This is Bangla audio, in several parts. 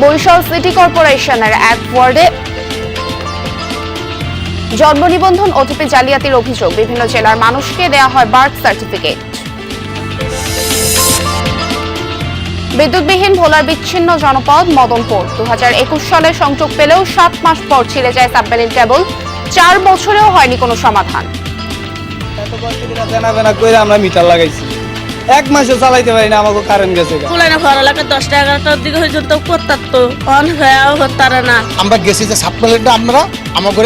বরিশাল সিটি কর্পোরেশনের এক ওয়ার্ডে জন্ম নিবন্ধন ওটিপি জালিয়াতির অভিযোগ। বিভিন্ন জেলার মানুষকে দেওয়া হয় বার্থ সার্টিফিকেট। বিদ্যুৎবিহীন ভোলার বিচ্ছিন্ন জনপদ মদনপুর। 2021 সালে সংযোগ পেলেও 7 মাস পর ছিঁড়ে যায় সাবমেরিন কেবল। 4 বছরেও হয়নি কোনো সমাধান। আমরা মিটার লাগাইছি, 1 মাসও চালাইতে পারি না, আমাকে কারেন্ট গেছে। এলাকার 10টা 11টার দিকে পর্যন্ত করতাম তো অন হয়েও হতারা না। আমরা গেছি যে সাবমেরিনটা আমরা আমাকে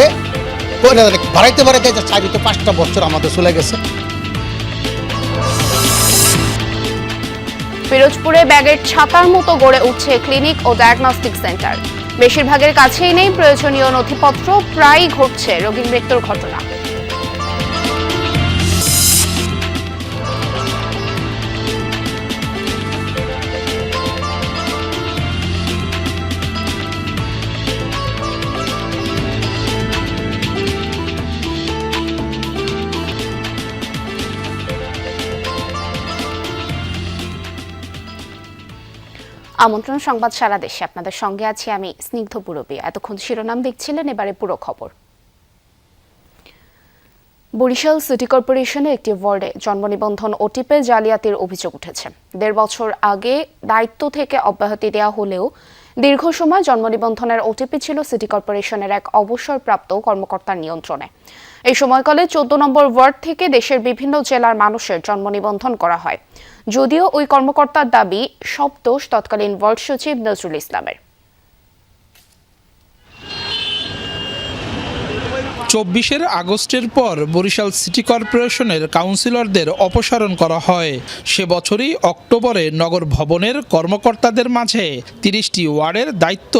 বাড়াইতে 4-5টা বছর আমাদের চলে গেছে। পিরোজপুরে ব্যাগের ছাতার মতো গড়ে উঠছে ক্লিনিক ও ডায়াগনস্টিক সেন্টার। বেশিরভাগের কাছেই নেই প্রয়োজনীয় নথিপত্র, প্রায়ই ঘটছে রোগীর মৃত্যুর ঘটনা। আমন্ত্রণ সংবাদ সারা দেশে, আপনাদের সঙ্গে আছি আমি স্নিগ্ধ পুরবী। এতক্ষণ শিরোনাম দেখছিলেন, এবারে পুরো খবর। বরিশাল সিটি কর্পোরেশনে একটি ওয়ার্ডে জন্ম নিবন্ধন ওটিপি জালিয়াতির অভিযোগ উঠেছে। 1.5 বছর আগে দায়িত্ব থেকে অব্যাহতি দেওয়া হলেও দীর্ঘ সময় জন্ম নিবন্ধনের ওটিপি ছিল সিটি কর্পোরেশনের এক অবসরপ্রাপ্ত কর্মকর্তার নিয়ন্ত্রণে। এই সময়কালে 14 নম্বর ওয়ার্ড থেকে দেশের বিভিন্ন জেলার মানুষের জন্ম নিবন্ধন করা হয়। যদিও ওই কর্মকর্তার দাবি, সব দোষ তৎকালীন ওয়ার্ড সচিব নজরুল ইসলামের। 24 আগস্টের পর বরিশাল সিটি কর্পোরেশনের কাউন্সিলরদের অপসারণ করা হয়। সে বছরই অক্টোবরে নগর ভবনের কর্মকর্তাদের মাঝে 30টি ওয়ার্ডের দায়িত্ব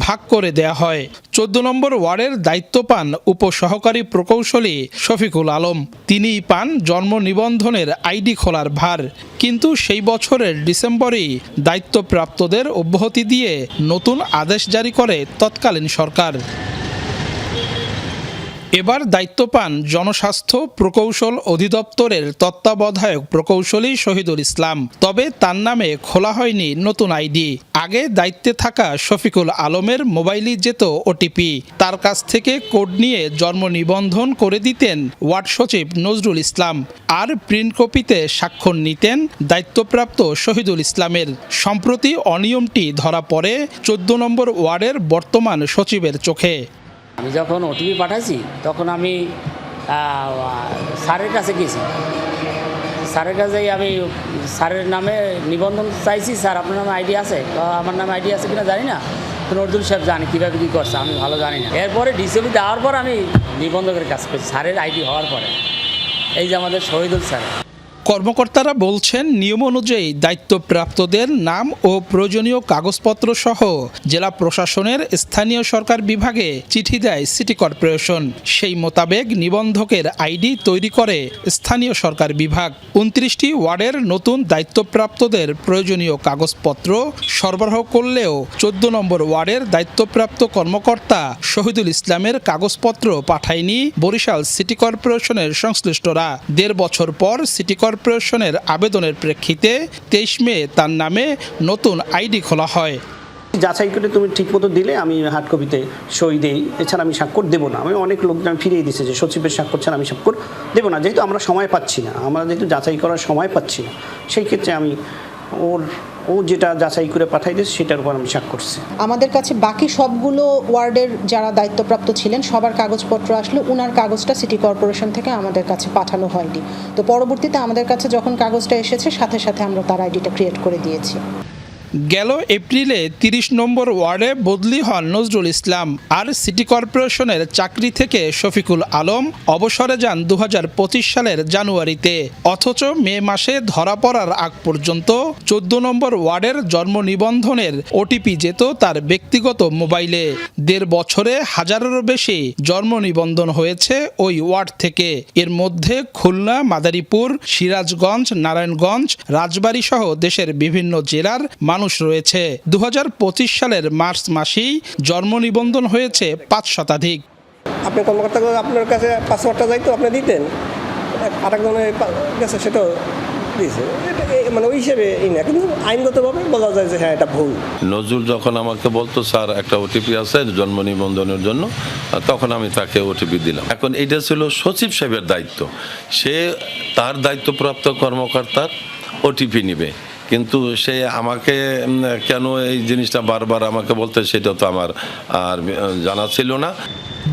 ভাগ করে দেয়া হয়। 14 নম্বর ওয়ার্ডের দায়িত্ব পান উপসহকারী প্রকৌশলী শফিকুল আলম। তিনিই পান জন্ম নিবন্ধনের আইডি খোলার ভার। কিন্তু সেই বছরের ডিসেম্বরেই দায়িত্বপ্রাপ্তদের অব্যাহতি দিয়ে নতুন আদেশ জারি করে তৎকালীন সরকার। এবার দায়িত্ব পান জনস্বাস্থ্য প্রকৌশল অধিদপ্তরের তত্ত্বাবধায়ক প্রকৌশলী শহীদুল ইসলাম। তবে তার নামে খোলা হয়নি নতুন আইডি। আগে দায়িত্বে থাকা শফিকুল আলমের মোবাইলে যেত ওটিপি। তার কাছ থেকে কোড নিয়ে জন্ম নিবন্ধন করে দিতেন ওয়ার্ড সচিব নজরুল ইসলাম, আর প্রিন্ট কপিতে স্বাক্ষর নিতেন দায়িত্বপ্রাপ্ত শহীদুল ইসলামের। সম্প্রতি অনিয়মটি ধরা পড়ে 14 নম্বর ওয়ার্ডের বর্তমান সচিবের চোখে। আমি যখন ওটিপি পাঠাইছি তখন আমি স্যারের কাছে গেছি। স্যারের কাছে আমি স্যারের নামে নিবন্ধন চাইছি, স্যার আপনার নামে আইডি আছে? আমার নামে আইডি আছে কিনা জানি না, নজরুল সাহেব জানি কীভাবে কী করছে, আমি ভালো জানি না। এরপরে ডিসিবি দেওয়ার পর আমি নিবন্ধকের কাছে পেয়েছি, স্যারের আইডি হওয়ার পরে। এই যে আমাদের শহীদুল স্যার। কর্মকর্তারা বলছেন, নিয়ম অনুযায়ী দায়িত্বপ্রাপ্তদের নাম ও প্রয়োজনীয় কাগজপত্র সহ জেলা প্রশাসনের স্থানীয় সরকার বিভাগে চিঠি দেয় সিটি কর্পোরেশন। সেই মোতাবেক নিবন্ধকের আইডি তৈরি করে স্থানীয় সরকার বিভাগ। 29টি ওয়ার্ডের নতুন দায়িত্বপ্রাপ্তদের প্রয়োজনীয় কাগজপত্র সরবরাহ করলেও 14 নম্বর ওয়ার্ডের দায়িত্বপ্রাপ্ত কর্মকর্তা শহীদুল ইসলামের কাগজপত্র পাঠায়নি বরিশাল সিটি কর্পোরেশনের সংশ্লিষ্টরা। 1.5 বছর পর সিটি কর্পোরেশনের আবেদনের প্রেক্ষিতে 23 মে তার নামে নতুন আইডি খোলা হয়। যাচাই করে তুমি ঠিক মতো দিলে আমি হার্ড কপিতে সই দেই, এছাড়া আমি স্বাক্ষর দেবো না। আমি অনেক লোকজন ফিরিয়ে দিয়েছে যে সচিবের স্বাক্ষর ছাড়া আমি স্বাক্ষর দেবো না, যেহেতু আমরা সময় পাচ্ছি না, আমরা যেহেতু যাচাই করার সময় পাচ্ছি না, সেই ক্ষেত্রে আমি ও যেটা যাচাই করে পাঠাই দিয়েছে সেটার উপর আমি স্বাক্ষর করছি। আমাদের কাছে বাকি সবগুলো ওয়ার্ডের যারা দায়িত্বপ্রাপ্ত ছিলেন সবার কাগজপত্র আসলে উনার কাগজটা সিটি কর্পোরেশন থেকে আমাদের কাছে পাঠানো হয়নি। তো পরবর্তীতে আমাদের কাছে যখন কাগজটা এসেছে সাথে সাথে আমরা তার আইডিটা ক্রিয়েট করে দিয়েছি। গেল এপ্রিলে 30 নম্বর ওয়ার্ডে বদলি হন নজরুল ইসলাম, আর সিটি কর্পোরেশনের চাকরি থেকে শফিকুল আলম অবসরে যান 2025 সালের জানুয়ারিতে। অথচ মে মাসে ধরা পড়ার আগ পর্যন্ত 14 নম্বর ওয়ার্ডের জন্ম নিবন্ধনের ওটিপি যেত তার ব্যক্তিগত মোবাইলে। 1.5 বছরে হাজারেরও বেশি জন্ম নিবন্ধন হয়েছে ওই ওয়ার্ড থেকে। এর মধ্যে খুলনা, মাদারীপুর, সিরাজগঞ্জ, নারায়ণগঞ্জ, রাজবাড়ী সহ দেশের বিভিন্ন জেলার মানুষ রয়েছে। 2025 সালের মার্চ মাসেই জন্ম নিবন্ধন হয়েছে 5 শতাধিক। আপনার কর্মকর্তাকে আপনার কাছে পাসওয়ার্ডটা যাইতো, আপনি দিতেন, আরেকজনের কাছে সেটাও দিয়েছে মানে ওই হিসেবে না, কিন্তু আইনগতভাবে বলা যায় যে হ্যাঁ এটা ভুল। নজরুল যখন আমাকে বলতো স্যার একটা ওটিপি আছে জন্ম নিবন্ধনের জন্য, তখন আমি তাকে ওটিপি দিলাম। এখন এটা ছিল সচিব সাহেবের দায়িত্ব, সে তার দায়িত্বপ্রাপ্ত কর্মকর্তার ওটিপি নিবে, কিন্তু সে আমাকে কেন এই জিনিসটা বারবার আমাকে বলতে সেটা তো আমার আর জানা ছিল না।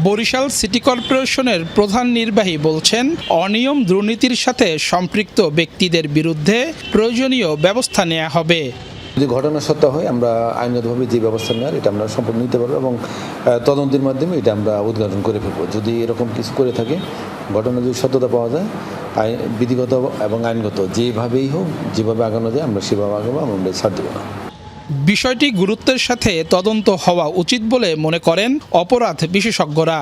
বরিশাল সিটি কর্পোরেশনের প্রধান নির্বাহী বলছেন, অনিয়ম দুর্নীতির সাথে সম্পৃক্ত ব্যক্তিদের বিরুদ্ধে প্রয়োজনীয় ব্যবস্থা নেওয়া হবে। যদি ঘটনা সত্য হয় আমরা আইনগতভাবে যে ব্যবস্থা নেওয়ার এটা আমরা সম্পূর্ণ নিতে পারবো এবং তদন্তের মাধ্যমে এটা আমরা উদ্ঘাটন করে ফেলবো। যদি এরকম কিছু করে থাকে, ঘটনা যদি সত্যতা পাওয়া যায়, বিধিগত এবং আইনগত যেভাবেই হোক, যেভাবে আগানো যায় আমরা সেভাবে আগাবো, আমরা ছাড় দেবো না। বিষয়টি গুরুত্বের সাথে তদন্ত হওয়া উচিত বলে মনে করেন অপরাধ বিশেষজ্ঞরা।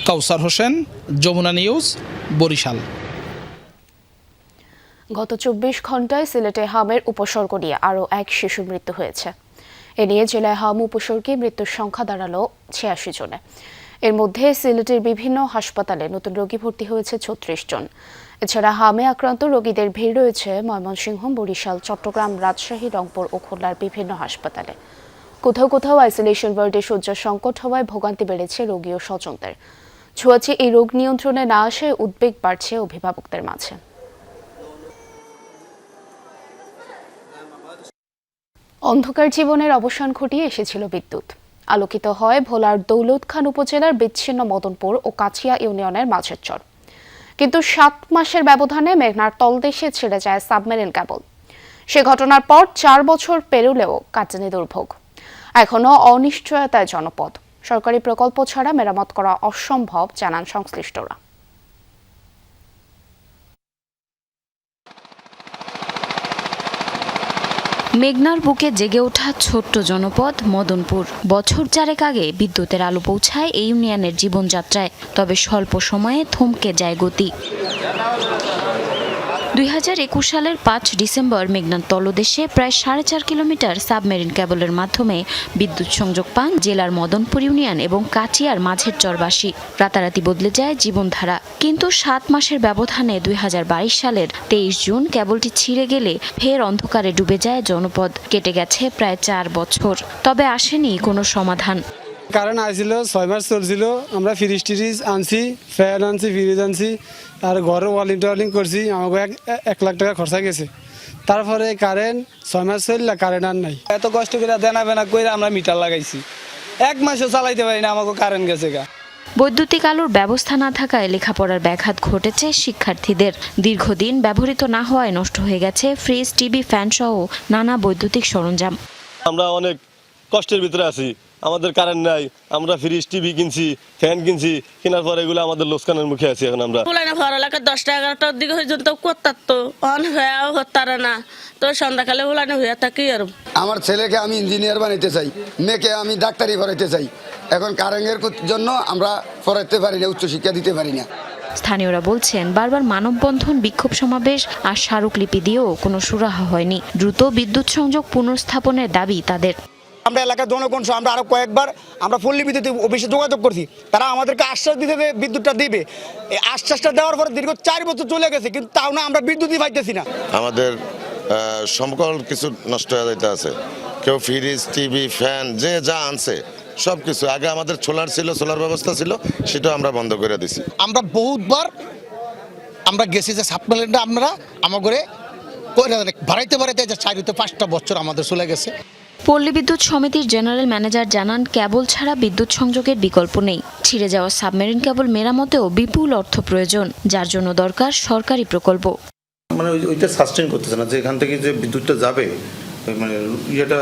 কাউসার হোসেন, যমুনা নিউজ, বরিশাল। গত 24 ঘন্টায় সিলেটে হামের উপসর্গ নিয়ে আরও এক শিশুর মৃত্যু হয়েছে। এ নিয়ে জেলায় হাম উপসর্গে মৃত্যুর সংখ্যা দাঁড়ালো 86 জনে। এর মধ্যে সিলেটের বিভিন্ন হাসপাতালে নতুন রোগী ভর্তি হয়েছে 36 জন। এছাড়া হামে আক্রান্ত রোগীদের ভিড় রয়েছে ময়মনসিংহ, বরিশাল, চট্টগ্রাম, রাজশাহী, রংপুর ও খুলনার বিভিন্ন হাসপাতালে। কোথাও কোথাও আইসোলেশন ওয়ার্ডে শয্যা সংকট হওয়ায় ভোগান্তি বেড়েছে রোগী ও স্বজনদের। ছোঁয়াচে এই রোগ নিয়ন্ত্রণে না আসায় উদ্বেগ বাড়ছে অভিভাবকদের মাঝে। অন্ধকার জীবনের অবসান ঘটিয়ে এসেছিল বিদ্যুৎ। আলোকিত হয় ভোলার দৌলত খান উপজেলার বিচ্ছিন্ন মদনপুর ও কাছিয়া ইউনিয়নের মাঝের চর। কিন্তু 7 মাসের ব্যবধানে মেঘনার তলদেশে ছেড়ে যায় সাবমেরিন কেবল। সে ঘটনার পর 4 বছর পেরোলেও কাটেনি দুর্ভোগ। এখনও অনিশ্চয়তায় জনপদ। সরকারি প্রকল্প ছাড়া মেরামত করা অসম্ভব, জানান সংশ্লিষ্টরা। মেঘনার বুকে জেগে ওঠা ছোট্ট জনপদ মদনপুর। বছর 4 আগে বিদ্যুতের আলো পৌঁছায় এই ইউনিয়নের জীবনযাত্রায়, তবে স্বল্প সময়ে থমকে যায় গতি। 2021 সালের 5 ডিসেম্বর মেঘনার তলদেশে প্রায় 4.5 কিলোমিটার সাবমেরিন কেবলের মাধ্যমে বিদ্যুৎ সংযোগ পান জেলার মদনপুর ইউনিয়ন এবং কাটিয়ার মাঝের চরবাসী। রাতারাতি বদলে যায় জীবনধারা। কিন্তু 7 মাসের ব্যবধানে 2022 সালের 23 জুন কেবলটি ছিঁড়ে গেলে ফের অন্ধকারে ডুবে যায় জনপদ। কেটে গেছে প্রায় 4 বছর, তবে আসেনি কোনো সমাধান। কারেন্ট আসছিল, 6 মাস চলছিল। আমরা ফ্রিজ টিরিজ আনছি, ফ্যান আনছি, ফ্রিজ আনছি, আর ঘরে ওয়ালিং টোয়ালিং করছি। আমাকে 1 লাখ টাকা খরচা গেছে। তারপরে কারেন্ট 6 মাস চললে কারেন্ট আর নাই। এত কষ্ট করে দেনা বেনা করে আমরা মিটার লাগাইছি, 1 মাসও চালাইতে পারি না, আমাকে কারেন্ট গেছে গা। বৈদ্যুতিক আলোর ব্যবস্থা না থাকায় লেখাপড়ার ব্যাঘাত ঘটেছে শিক্ষার্থীদের। দীর্ঘদিন ব্যবহৃত না হওয়ায় নষ্ট হয়ে গেছে ফ্রিজ, টিভি, ফ্যান সহ নানা বৈদ্যুতিক সরঞ্জাম। আমরা অনেক কষ্টের ভিতরে আছি, আমাদের কারেন্ট নাই, আমরা ফ্রিজ, টিভি কিনছি, ফ্যান কিনছি, কেনার পরে এগুলো আমাদের লোকসানের মুখে আছি। এখন আমরা ফুলাইনা ঘর এলাকা 10টা 11টার দিকে পর্যন্ত করতো, অন হয়েও হতারা না, তো সন্ধ্যাকালে ফুলাইনা হয়ে থাকি। আর আমার ছেলেকে আমি ইঞ্জিনিয়ার বানাইতে চাই, মেয়েকে আমি ডাক্তারি পড়াইতে চাই। এখন কারেন্টের জন্য আমরা পড়াইতে পারি না, উচ্চশিক্ষা দিতে পারি না। স্থানীয়রা বলছেন, বারবার মানববন্ধন, বিক্ষোভ সমাবেশ আর স্মারকলিপি দিয়েও কোনো সুরাহা হয়নি। দ্রুত বিদ্যুৎ সংযোগ পুনঃস্থাপনের দাবি তাদের। আমরা এলাকার জনগণ আমরা আরো কয়েকবার আমরা পল্লী বিদ্যুৎ অফিসে যোগাযোগ করছি, তারা আমাদেরকে আশ্বাস দিতে বিদ্যুৎটা দিবে। এই আশ্বাসটা দেওয়ার পরে দীর্ঘ 4 বছর চলে গেছে, কিন্তু তাও না আমরা বিদ্যুৎই পাইতেছি না। আমাদের সকল কিছু নষ্ট হয়ে যাইতে আছে। কেউ ফ্রিজ, টিভি, ফ্যান যে যা আনছে সব কিছু। আগে আমাদের সোলার ছিল, সোলার ব্যবস্থা ছিল, সেটাও আমরা বন্ধ করে দিছি। আমরা বহুতবার আমরা গেছি যে সাবমেরিনটা আমরা আমাকে বাড়াইতে 4-5টা বছর আমাদের চলে গেছে। পল্লী বিদ্যুৎ সমিতির জেনারেল ম্যানেজার জানান, কেবল ছাড়া বিদ্যুৎ সংযোগের বিকল্প নেই। ছিঁড়ে যাওয়া সাবমেরিন কেবল মেরামতেও বিপুল অর্থ প্রয়োজন, যার জন্য দরকার সরকারি প্রকল্প। মানে ওইটা সাস্টেন করতেছে না, যে এখান থেকে যে বিদ্যুৎটা যাবে, মানে ইয়েটা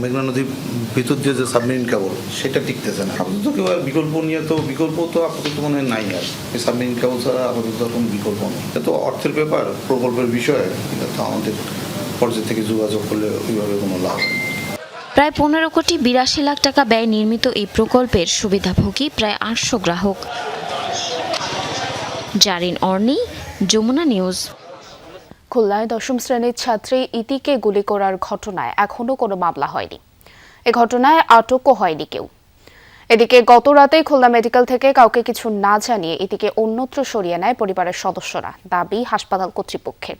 মেঘনা নদীর ভিতর দিয়ে যে সাবমেরিন কেবল, সেটা টিকতেছে না। আপাতত কেউ বিকল্প নিয়ে তো বিকল্প তো আপাতত মনে হয় নাই। আর এই সাবমেরিন কেবল ছাড়া আপাতত কোনো বিকল্প নেই। এটা তো অর্থের ব্যাপার, প্রকল্পের বিষয়। এটা তো আমাদের পর্যায় থেকে যোগাযোগ করলে ওইভাবে কোনো লাভ নেই। প্রায় 15 কোটি 82 লাখ টাকা ব্যয় নির্মিত এই প্রকল্পের সুবিধাভোগী প্রায় 800 গ্রাহক। জারিন অর্নি, যমুনা নিউজ। খুলনায় 10ম শ্রেণীর ছাত্রী ইতিকে গুলি করার ঘটনায় এখনও কোনো মামলা হয়নি। এ ঘটনায় আটকও হয়নি কেউ। এদিকে গত রাতেই খুলনা মেডিকেল থেকে কাউকে কিছু না জানিয়ে এদিকে অন্যত্র সরিয়ে নেয় পরিবারের সদস্যরা, দাবি হাসপাতাল কর্তৃপক্ষের।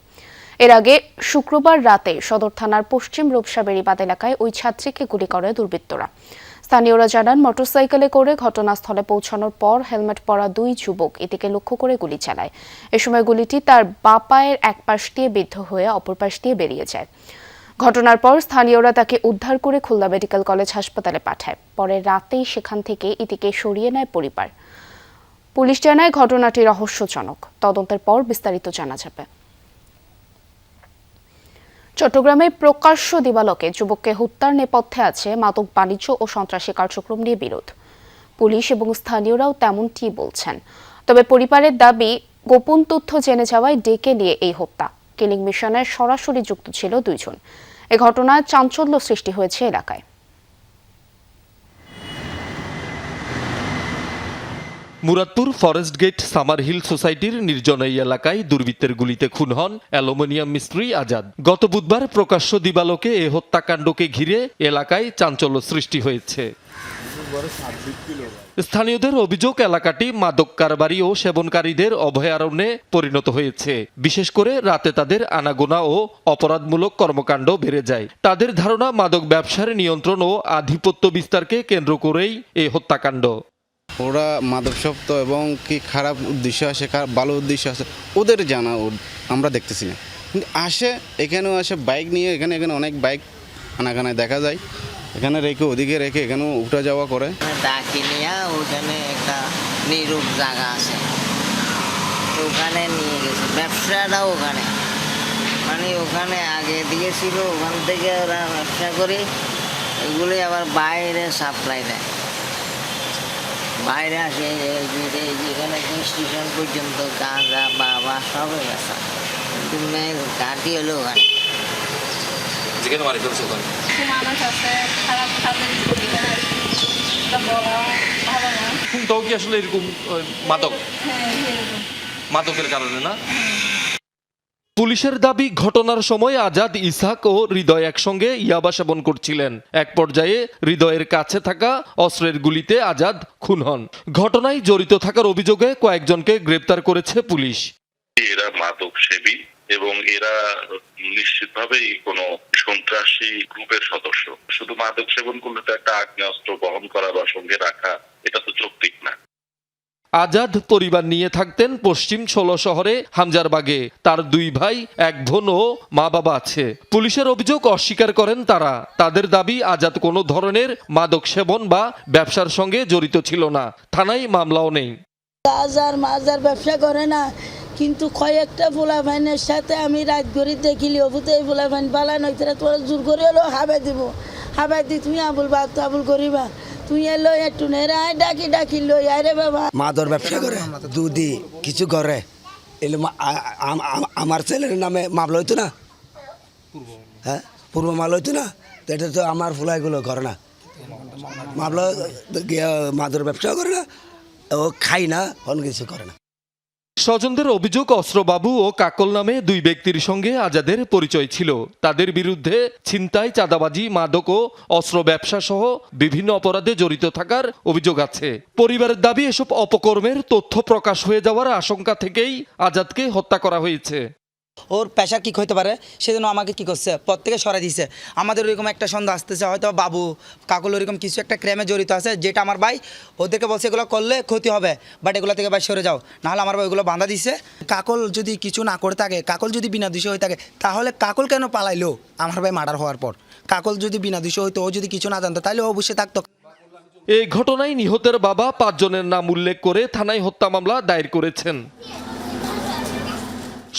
এর আগে শুক্রবার রাতে সদর থানার পশ্চিম রূপসা বেড়িবাঁধ এলাকায় ওই ছাত্রীকে গুলি করে দুর্বৃত্তরা। স্থানীয়রা জানান, মোটরসাইকেলে করে ঘটনাস্থলে পৌঁছানোর পর হেলমেট পরা দুই যুবক এদিকে লক্ষ্য করে গুলি চালায়। এ সময় গুলিটি তার বাঁ পায়ের এক পাশ দিয়ে বিদ্ধ হয়ে অপর পাশ দিয়ে বেরিয়ে যায়। ঘটনার পর স্থানীয়রা তাকে উদ্ধার করে খুলনা মেডিকেল কলেজ হাসপাতালে পাঠায়। পরে রাতেই সেখান থেকে এদিকে সরিয়ে নেয় পরিবার। পুলিশ জানায় ঘটনাটি রহস্যজনক, তদন্তের পর বিস্তারিত জানা যাবে। চট্টগ্রামে প্রকাশ্য দিবালোকে যুবককে হত্যার নেপথ্যে আছে মাদক বাণিজ্য ও সন্ত্রাসী কার্যক্রম নিয়ে বিরোধ। পুলিশ এবং স্থানীয়রাও তেমনটি বলছেন। তবে পরিবারের দাবি, গোপন তথ্য জেনে যাওয়ায় ডেকে নিয়ে এই হত্যা। কিলিং মিশনের সরাসরি যুক্ত ছিল দুইজন। এ ঘটনায় চাঞ্চল্য সৃষ্টি হয়েছে এলাকায়। Muradpur forest gate summer hill সোসাইটির নির্জন এই এলাকায় দুর্বৃত্তের গুলিতে খুন হন অ্যালুমিনিয়াম মিস্ত্রি আজাদ। গত বুধবার প্রকাশ্য দিবালোকে এ হত্যাকাণ্ডকে ঘিরে এলাকায় চাঞ্চল্য সৃষ্টি হয়েছে। স্থানীয়দের অভিযোগ, এলাকাটি মাদক কারবারি ও সেবনকারীদের অভয়ারণ্যে পরিণত হয়েছে। বিশেষ করে রাতে তাদের আনাগোনা ও অপরাধমূলক কর্মকাণ্ড বেড়ে যায়। তাদের ধারণা, মাদক ব্যবসার নিয়ন্ত্রণ ও আধিপত্য বিস্তারকে কেন্দ্র করেই এই হত্যাকাণ্ড। ওরা মাদকাসক্ত এবং কি খারাপ উদ্দেশ্য আছে, ভালো উদ্দেশ্য আছে, ওদের জানা আমরা দেখতেছি না। কিন্তু আসে, এখানেও আসে বাইক নিয়ে, এখানে অনেক বাইক আনাগানায় দেখা যায়। এখানে রেখে ওদিকে রেখে এখানেও উঠা যাওয়া করে। ডাকিনিয়া ওখানে একটা নিরূপ জায়গা আছে, ওখানে নিয়ে গেছে। ব্যবসাটা ওখানে, মানে ওখানে আগে দিয়েছিল, ওখান থেকে ওরা ব্যবসা করে এগুলি আবার বাইরে সাপ্লাই দেয়। বাইরে আসে যেখানে স্টেশন পর্যন্ত গাঁজা বাবা সবই আছে, কিন্তু মেন ঘাটি হলো ওখানে। কি আসলে এরকম মাদকের কারণে না? পুলিশের দাবি, ঘটনার সময় আজাদ, ইসহাক ও হৃদয় একসঙ্গে ইয়াবা সেবন করছিলেন। এক পর্যায়ে হৃদয়ের কাছে থাকা অস্ত্রের গুলিতে আজাদ খুন হন। ঘটনায় জড়িত থাকার অভিযোগে কয়েকজনকে গ্রেপ্তার করেছে পুলিশ। এরা মাদক সেবী এবং এরা নিশ্চিতভাবেই কোনো সন্ত্রাসী গ্রুপের সদস্য। শুধু মাদক সেবন করলে তো একটা আগ্নেয়াস্ত্র বহন করা বা সঙ্গে রাখা, এটা তো যৌক্তিক না। আজাদ পরিবার নিয়ে থাকতেন পশ্চিম 16 শহরে হামজারবাগে। তার দুই ভাই, এক বোন ও মা বাবা আছে। পুলিশের অভিযোগ অস্বীকার করেন তারা। তাদের দাবি, আজাদ কোনো ধরনের মাদক সেবন বা ব্যবসার সঙ্গে জড়িত ছিল না। থানায় মামলাও নেই। মাজার ব্যবসা করে না, কিন্তু কয়েকটা পোলাভাইনের সাথে আমি রাত ঘড়ি দেখিলি, অবুতে এই পোলাভাইন পালান হইতে তোরা জোর করে হলো হাবে দিব, হাবে দি তুমি আবুল বা আবুল করিবা, তুই এলো একটু নেড়াই ডাকি ডাকি লই আরে বাবা। মাদর ব্যবসা করে, দুধি কিছু করে, এলো আমার ছেলের নামে মামলা হইতো না, হ্যাঁ পূর্ব মামলা হইতো না, তো এটা তো আমার ফুলাইগুলো করে না, মামলা মাদর ব্যবসা করে না, ও খাই না, অন্য কিছু করে না। স্বজনদের অভিযোগ, অস্ত্রবাবু ও কাকল নামে দুই ব্যক্তির সঙ্গে আজাদের পরিচয় ছিল। তাদের বিরুদ্ধে ছিনতাই, চাঁদাবাজি, মাদক ও অস্ত্র ব্যবসা সহ বিভিন্ন অপরাধে জড়িত থাকার অভিযোগ আছে। পরিবারের দাবি, এসব অপকর্মের তথ্য প্রকাশ হয়ে যাওয়ার আশঙ্কা থেকেই আজাদকে হত্যা করা হয়েছে। ওর পেশা কী হইতে পারে, সেজন্য আমাকে কি করছে, পথ থেকে সরাই দিয়েছে। আমাদের ওইরকম একটা সন্দেহ আসতেছে, হয়তো বাবু কাকুল ওইরকম কিছু একটা ক্রাইমে জড়িত আছে, যেটা আমার ভাই ওদেরকে বলছে এগুলো করলে ক্ষতি হবে, বাট এগুলো থেকে ভাই সরে যাও, নাহলে আমার ভাই ওইগুলো বাঁধা দিছে। কাকল যদি কিছু না করে থাকে, কাকল যদি বিনা দোষী হয়ে থাকে, তাহলে কাকল কেন পালাইলো আমার ভাই মার্ডার হওয়ার পর? কাকল যদি বিনা দোষী হইতো, ও যদি কিছু না জানতো, তাহলে ও অবশ্যই থাকতো। এই ঘটনায় নিহতের বাবা 5 জনের নাম উল্লেখ করে থানায় হত্যা মামলা দায়ের করেছেন।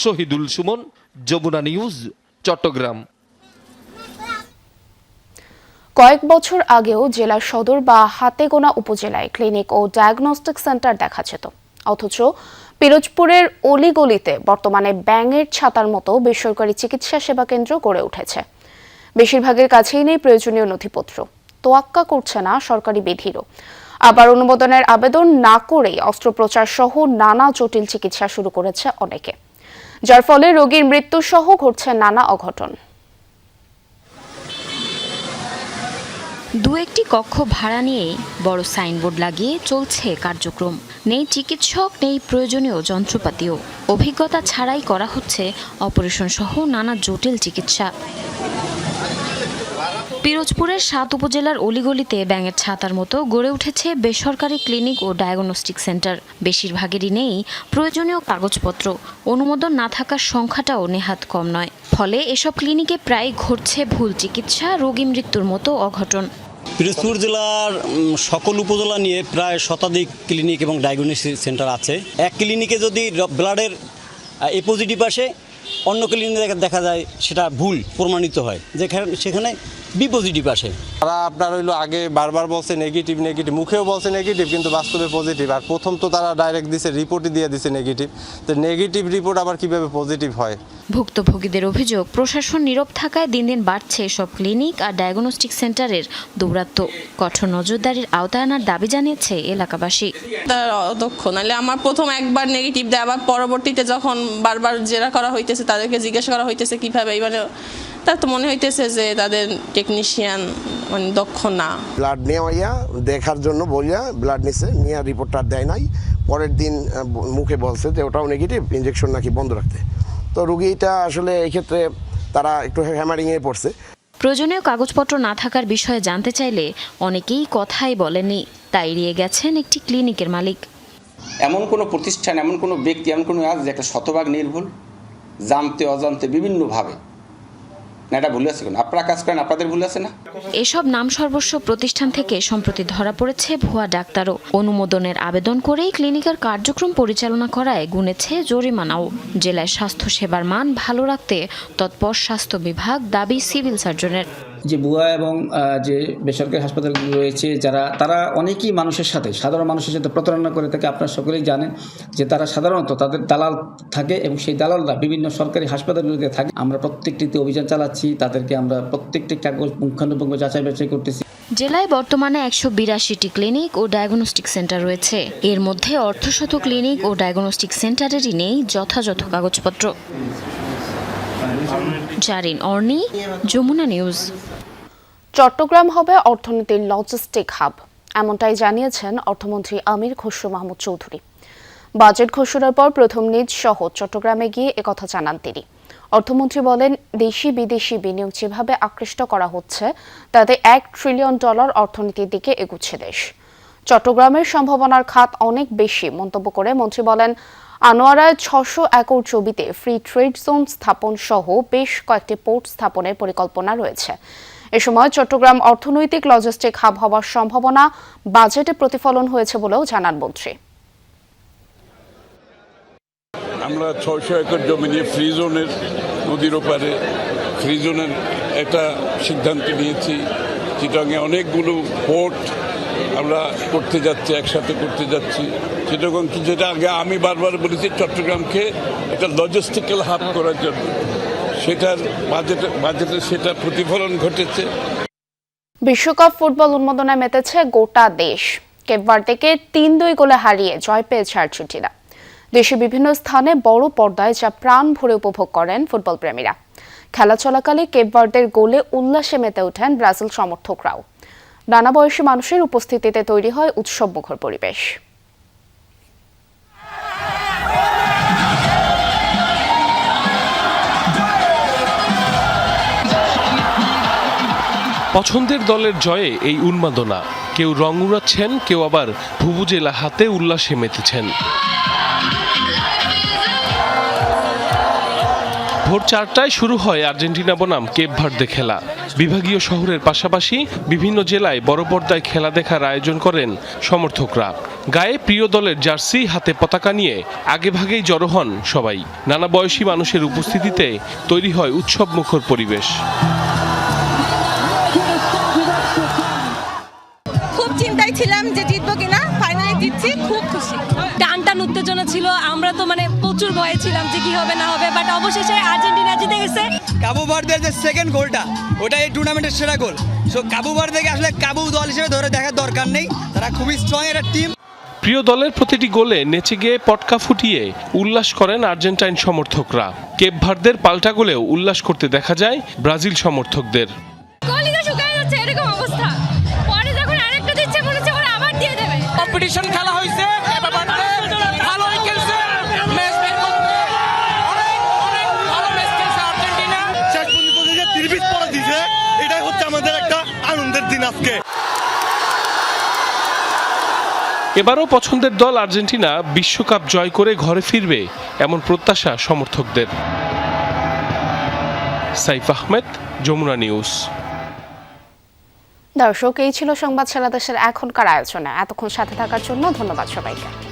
শহীদুল সুমন, যমুনা নিউজ, চট্টগ্রাম। কয়েক বছর আগেও জেলার সদর বা হাতেগোনা উপজেলায় ক্লিনিক ও ডায়াগনস্টিক সেন্টার দেখা যেত, অথচ পিরোজপুরের অলিগলিতে বর্তমানে ব্যাঙের ছাতার মতো বেসরকারি চিকিৎসা সেবা কেন্দ্র গড়ে উঠেছে। বেশিরভাগের কাছেই নেই প্রয়োজনীয় নথিপত্র, তোয়াক্কা করছে না সরকারি বিধিরও। আবার অনুমোদনের আবেদন না করেই অস্ত্রোপচার সহ নানা জটিল চিকিৎসা শুরু করেছে অনেকে, যার ফলে রোগীর মৃত্যু সহ ঘটছে নানা অঘটন। দু একটি কক্ষ ভাড়া নিয়েই বড় সাইনবোর্ড লাগিয়ে চলছে কার্যক্রম। নেই চিকিৎসক, নেই প্রয়োজনীয় যন্ত্রপাতিও। অভিজ্ঞতা ছাড়াই করা হচ্ছে অপারেশন সহ নানা জটিল চিকিৎসা। পিরোজপুরের ৭ উপজেলার অলিগলিতে ব্যাঙের ছাতার মতো গড়ে উঠেছে বেসরকারি ক্লিনিক ও ডায়াগনস্টিক সেন্টার। বেশিরভাগেরই নেই প্রয়োজনীয় কাগজপত্র, অনুমোদন না থাকার সংখ্যাটাও নেহাত কম নয়। ফলে এসব ক্লিনিকে প্রায় ঘটছে ভুল চিকিৎসা, রোগী মৃত্যুর মতো অঘটন। পিরোজপুর জেলার সকল উপজেলা নিয়ে প্রায় শতাধিক ক্লিনিক এবং ডায়াগনস্টিক সেন্টার আছে। এক ক্লিনিকে যদি ব্লাডের এ পজিটিভ আসে, অন্য ক্লিনিকে দেখা যায় সেটা ভুল প্রমাণিত হয়, সেখানে বি পজিটিভ আসে। তারা আপনার হইলো আগে বারবার বলছে নেগেটিভ, মুখেও বলছে নেগেটিভ, কিন্তু বাস্তবে পজিটিভ। আর প্রথম তো তারা ডাইরেক্ট দিছে, রিপোর্টই দিয়ে দিছে নেগেটিভ। তো নেগেটিভ রিপোর্ট আবার কিভাবে পজিটিভ হয়? ভুক্তভোগীদের অভিযোগ, প্রশাসন নীরব থাকায় দিন দিন বাড়ছে সব ক্লিনিক আর ডায়াগনস্টিক সেন্টারের দৌরাত্ম্য। কঠোর নজরদারির আওতায় আনার দাবি জানিয়েছে এলাকাবাসী। অদক্ষ, নাহলে আমার প্রথম একবার নেগেটিভ দেয়, আবার পরবর্তীতে যখন বারবার জেরা করা হইতেছে, তাদেরকে জিজ্ঞাসা করা হইতেছে কিভাবে, এবারে তার তো মনে হইতেছে যে তাদের টেকনিশিয়ান মানে দক্ষ না। ব্লাড নেওয়াইয়া দেখার জন্য বলিয়া ব্লাড নিয়ে রিপোর্টটা দেয় নাই। পরের দিন মুখে বলছে যে ওটাও নেগেটিভ, ইনজেকশন নাকি বন্ধ রাখতে। তো রুগীটা আসলে এই ক্ষেত্রে তারা একটু হ্যামারিংয়ে পড়ছে। প্রয়োজনীয় কাগজপত্র না থাকার বিষয়ে জানতে চাইলে অনেকেই কথাই বলেনি, তাই এড়িয়ে গেছেন একটি ক্লিনিকের মালিক। এমন কোনো প্রতিষ্ঠান, এমন কোনো ব্যক্তি, এমন কোনো আজ যে একটা শতভাগ নির্ভুল, জানতে অজান্তে বিভিন্নভাবে না, এটা ভুল আছে কেন? আপনারা কাজ করেন, আপনাদের ভুল আছে না? এসব নাম সর্বস্ব প্রতিষ্ঠান থেকে সম্প্রতি ধরা পড়েছে ভুয়া ডাক্তারও। অনুমোদনের আবেদন করেই ক্লিনিকের কার্যক্রম পরিচালনা করায় গুনেছে জরিমানাও। জেলায় স্বাস্থ্যসেবার মান ভালো রাখতে তৎপর স্বাস্থ্য বিভাগ, দাবি সিভিল সার্জনের। যে ভুয়া এবং যে বেসরকারি হাসপাতালগুলো রয়েছে, তারা অনেকেই মানুষের সাথে, সাধারণ মানুষের সাথে প্রতারণা করে থাকে। আপনারা সকলেই জানেন যে তারা সাধারণত তাদের দালাল থাকে এবং সেই দালালরা বিভিন্ন সরকারি হাসপাতালগুলোতে থাকে। আমরা প্রত্যেকটিতে অভিযান চালাচ্ছি, তাদেরকে আমরা প্রত্যেকটি কাগজ পুঙ্খানুপুঙ্খ যাচাই বাছাই করতেছি। জেলায় বর্তমানে ১৮২টি ক্লিনিক ও ডায়াগনস্টিক সেন্টার রয়েছে। এর মধ্যে অর্ধশত ক্লিনিক ও ডায়াগনস্টিক সেন্টারেরই নেই যথাযথ কাগজপত্র। জারিন অর্নি, যমুনা নিউজ। চট্টগ্রাম হবে অর্থনীতির লজিস্টিক হাব, এমনটাই জানিয়েছেন অর্থমন্ত্রী আমির খসরু মাহমুদ চৌধুরী। বাজেট ঘোষণার পর প্রথম নিজ শহর চট্টগ্রামে গিয়ে একথা জানান তিনি। অর্থমন্ত্রী বলেন, দেশি বিদেশি বিনিয়োগ যেভাবে আকৃষ্ট করা হচ্ছে তাতে $1 ট্রিলিয়ন অর্থনীতির দিকে এগুচ্ছে দেশ। চট্টগ্রামের সম্ভাবনার খাত অনেক বেশি মন্তব্য করে মন্ত্রী বলেন, আনোয়ারায় ৬০০ একর জমিতে ফ্রি ট্রেড জোন স্থাপন সহ বেশ কয়েকটি পোর্ট স্থাপনের পরিকল্পনা রয়েছে। এ সময় চট্টগ্রাম অর্থনৈতিক লজিস্টিক হাব হওয়ার সম্ভাবনা বাজেটে প্রতিফলন হয়েছে বলেও জানান মন্ত্রী। আমরা ৬০০ একর জমি নিয়ে ফ্রি জোনের, নদীর ওপারে ফ্রি জোনের একটা সিদ্ধান্ত নিয়েছি। চিটাগাংয়ে অনেকগুলো পোর্ট আমরা করতে যাচ্ছি, একসাথে করতে যাচ্ছি। চিটাগাং যেটা আগে আমি বারবার বলেছি চট্টগ্রামকে একটা লজিস্টিক্যাল হাব করার জন্য, সেটার বাজেটে সেটা প্রতিফলন ঘটেছে। বিশ্বকাপ ফুটবল উন্মাদনায় মেতেছে গোটা দেশ। কেপ ভার্দেকে ৩-২ গোলে হারিয়ে জয় পেয়েছে আর্জেন্টিনা। দেশের বিভিন্ন স্থানে বড় পর্দায় যা প্রাণ ভরে উপভোগ করেন ফুটবল প্রেমীরা। খেলা চলাকালে কেপ ভার্দের গোলে উল্লাসে মেতে ওঠেন ব্রাজিল সমর্থকরাও। নানা বয়সী মানুষের উপস্থিতিতে তৈরি হয় উৎসবমুখর পরিবেশ। পছন্দের দলের জয়ে এই উন্মাদনা। কেউ রং উড়াচ্ছেন, কেউ আবার ভুভুজেলা হাতে উল্লাসে মেতেছেন। ভোর 4টায় শুরু হয় আর্জেন্টিনা বনাম কেপ ভার্দে খেলা। বিভাগীয় শহরের পাশাপাশি বিভিন্ন জেলায় বড় পর্দায় খেলা দেখার আয়োজন করেন সমর্থকরা। গায়ে প্রিয় দলের জার্সি, হাতে পতাকা নিয়ে আগেভাগেই জড়ো হন সবাই। নানা বয়সী মানুষের উপস্থিতিতে তৈরি হয় উৎসবমুখর পরিবেশ। খুব চিন্তায় ছিলাম যে জিতবো কিনা, ফাইনালি জিতছি, খুব খুশি। টান উত্তেজনা ছিল, আমরা তো মানে প্রচুর ভয়ে ছিলাম যে কি হবে না হবে, বাট অবশেষে আর্জেন্টিনা জিতে গেছে। কাবু ভার্দের যে সেকেন্ড গোলটা, ওটা এই টুর্নামেন্টের সেরা গোল। সো কাবু ভার্দেকে আসলে কাবু দল হিসেবে ধরে দেখার দরকার নেই, তারা খুবই স্ট্রং একটা টিম। প্রিয় দলের প্রতিটি গোলে নেচে গিয়ে পটকা ফুটিয়ে উল্লাস করেন আর্জেন্টাইন সমর্থকরা। কেপ ভার্দের পাল্টা গোলেও উল্লাস করতে দেখা যায় ব্রাজিল সমর্থকদের। গলিটা শুকায় যাচ্ছে, এরকম অবস্থা। এবারও পছন্দের দল আর্জেন্টিনা বিশ্বকাপ জয় করে ঘরে ফিরবে এমন প্রত্যাশা সমর্থকদের। সাইফ আহমেদ, যমুনা নিউজ। দর্শক, এই ছিল সংবাদ সারা দেশের এখনকার আয়োজনে। এতক্ষণ সাথে থাকার জন্য ধন্যবাদ সবাইকে।